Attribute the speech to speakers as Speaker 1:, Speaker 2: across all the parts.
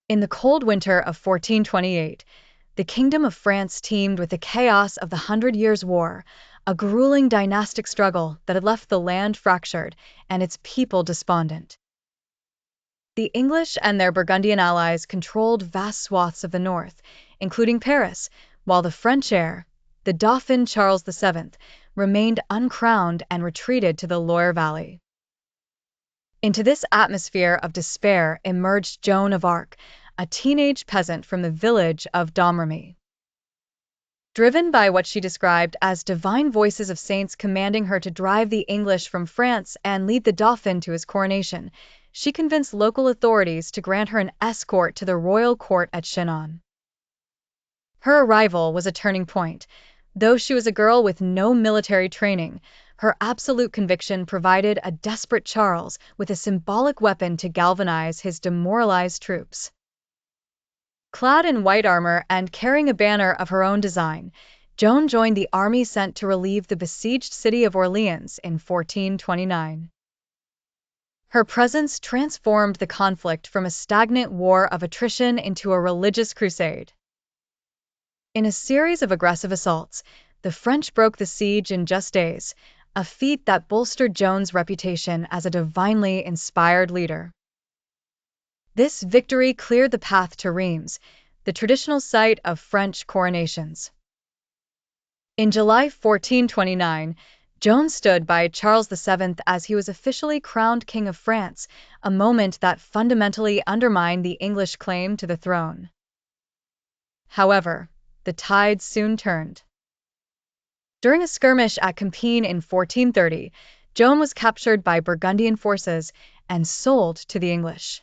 Speaker 1: In the cold winter of 1428, the Kingdom of France teemed with the chaos of the Hundred Years' War, a grueling dynastic struggle that had left the land fractured and its people despondent. The English and their Burgundian allies controlled vast swaths of the north, including Paris, while the French heir, the Dauphin Charles VII, remained uncrowned and retreated to the Loire Valley. Into this atmosphere of despair emerged Joan of Arc, a teenage peasant from the village of Domremy. Driven by what she described as divine voices of saints commanding her to drive the English from France and lead the Dauphin to his coronation, she convinced local authorities to grant her an escort to the royal court at Chinon. Her arrival was a turning point. Though she was a girl with no military training, her absolute conviction provided a desperate Charles with a symbolic weapon to galvanize his demoralized troops. Clad in white armor and carrying a banner of her own design, Joan joined the army sent to relieve the besieged city of Orléans in 1429. Her presence transformed the conflict from a stagnant war of attrition into a religious crusade. In a series of aggressive assaults, the French broke the siege in just days, a feat that bolstered Joan's reputation as a divinely inspired leader. This victory cleared the path to Reims, the traditional site of French coronations. In July 1429, Joan stood by Charles VII as he was officially crowned King of France, a moment that fundamentally undermined the English claim to the throne. However, the tide soon turned. During a skirmish at Compiègne in 1430, Joan was captured by Burgundian forces and sold to the English.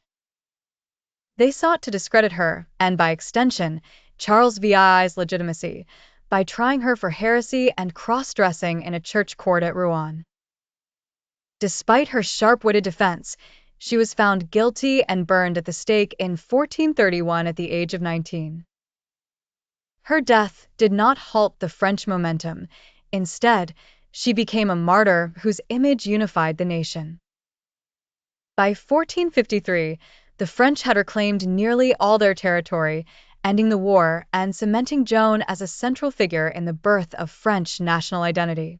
Speaker 1: They sought to discredit her, and by extension, Charles VI's legitimacy, by trying her for heresy and cross-dressing in a church court at Rouen. Despite her sharp-witted defense, she was found guilty and burned at the stake in 1431 at the age of 19. Her death did not halt the French momentum. Instead, she became a martyr whose image unified the nation. By 1453, the French had reclaimed nearly all their territory, ending the war and cementing Joan as a central figure in the birth of French national identity.